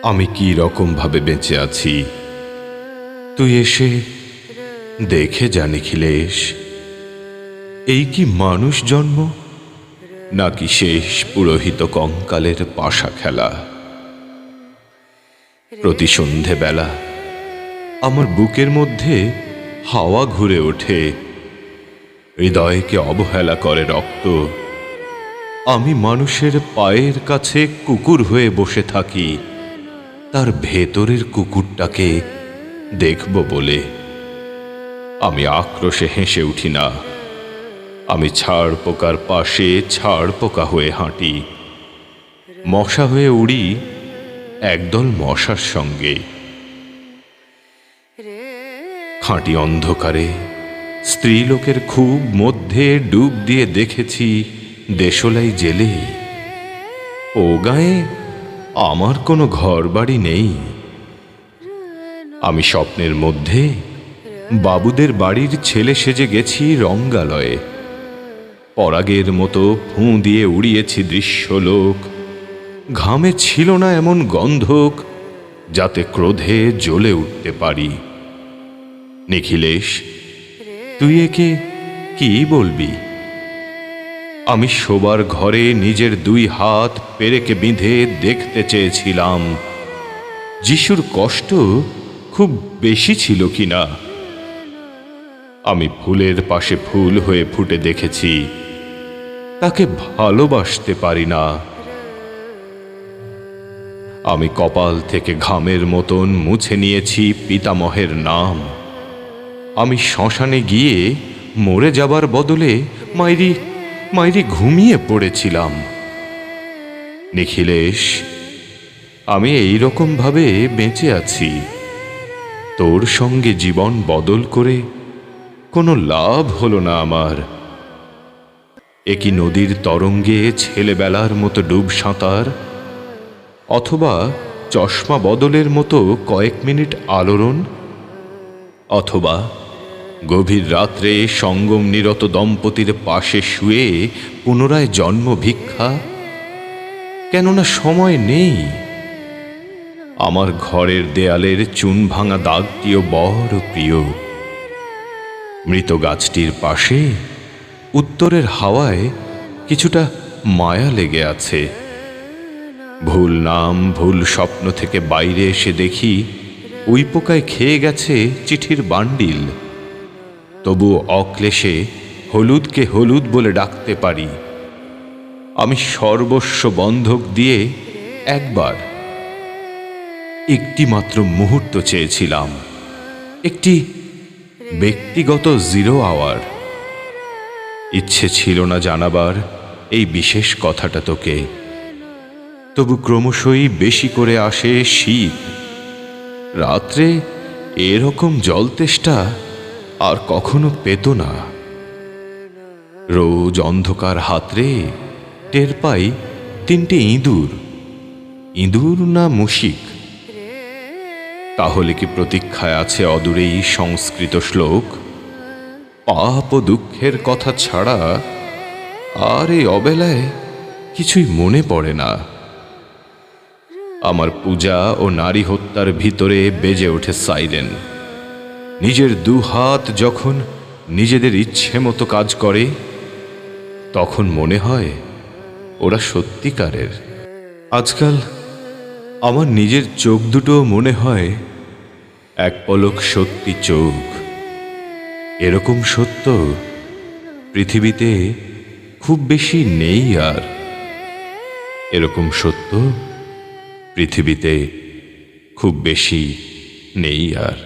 আমি কি রকম ভাবে বেঁচে আছি তুই এসে দেখে যা নিখিলেশ। এই কি মানুষ জন্ম নাকি শেষ পুরোহিত কঙ্কালের পাশা খেলা? প্রতি সন্ধেবেলা আমার বুকের মধ্যে হাওয়া ঘুরে ওঠে, হৃদয়কে অবহেলা করে রক্ত। আমি মানুষের পায়ের কাছে কুকুর হয়ে বসে থাকি, তার ভেতরের কুকুরটাকে দেখব বলে। আমি আক্রোশে হেসে উঠি না, আমি ছাড় পোকার পাশে ছাড় পোকা হয়ে হাঁটি, মশা হয়ে উড়ি একদল মশার সঙ্গে। খাঁটি অন্ধকারে স্ত্রীলোকের খুব মধ্যে ডুব দিয়ে দেখেছি দেশলাই জেলে। ও গায়ে আমার কোনো ঘর বাড়ি নেই। আমি স্বপ্নের মধ্যে বাবুদের বাড়ির ছেলে সেজে গেছি রঙ্গালয়ে। পরাগের মতো ফুঁ দিয়ে উড়িয়েছি দৃশ্যলোক। ঘামে ছিল না এমন গন্ধক যাতে ক্রোধে জ্বলে উঠতে পারি। নিখিলেশ, তুই একে কি বলবি? আমি শোবার ঘরে নিজের দুই হাত পেরেকে বিঁধে দেখতে চেয়েছিলাম যিশুর কষ্ট খুব বেশি ছিল কিনা। আমি ফুলের পাশে ফুল হয়ে ফুটে দেখেছি, তাকে ভালোবাসতে পারি না। আমি কপাল থেকে ঘামের মতন মুছে নিয়েছি পিতামহের নাম। আমি শ্মশানে গিয়ে মরে যাবার বদলে মাইরি মাইরি ঘুমিয়ে পড়েছিলাম। নিখিলেশ, আমি এই রকম ভাবে বেঁচে আছি। তোর সঙ্গে জীবন বদল করে কোনো লাভ হলো না আমার। একই নদীর তরঙ্গে ছেলেবেলার মতো ডুব সাঁতার, অথবা চশমা বদলের মতো কয়েক মিনিট আলোড়ন, অথবা গভীর রাত্রে সঙ্গম নিরত দম্পতির পাশে শুয়ে পুনরায় জন্ম ভিক্ষা। কেননা সময় নেই। আমার ঘরের দেয়ালের চুন ভাঙা দাগটিও বড় প্রিয়। মৃত গাছটির পাশে উত্তরের হাওয়ায় কিছুটা মায়া লেগে আছে। ভুল নাম ভুল স্বপ্ন থেকে বাইরে এসে দেখি উই পোকায় খেয়ে গেছে চিঠির বান্ডিল। তবু অক্লেশে হলুদকে হলুদ বলে ডাকতে পারি। আমি সর্বস্ব বন্ধক দিয়ে একবার একটি মাত্র মুহূর্ত চেয়েছিলাম, একটি ব্যক্তিগত জিরো আওয়ার। ইচ্ছে ছিল না জানাবার এই বিশেষ কথাটা তোকে। তবু ক্রমশই বেশি করে আসে শীত। রাত্রে এরকম জলতেষ্টা আর কখনো পেত না। রোজ অন্ধকার হাতরে টের পাই তিনটে ইঁদুর। ইঁদুর না মুশিক? তাহলে কি প্রতীক্ষায় আছে অদূরেই সংস্কৃত শ্লোক? পাপ ও দুঃখের কথা ছাড়া আর এই অবেলায় কিছুই মনে পড়ে না। আমার পূজা ও নারী হত্যার ভিতরে বেজে ওঠে সাইরেন। নিজের দুহাত যখন নিজেদের ইচ্ছে মতো কাজ করে, তখন মনে হয় ওরা সত্যিকারের। আজকাল আমার নিজের চোখ দুটো মনে হয় এক পলক সত্যি চোখ। এরকম সত্য পৃথিবীতে খুব বেশি নেই আর। এরকম সত্য পৃথিবীতে খুব বেশি নেই আর।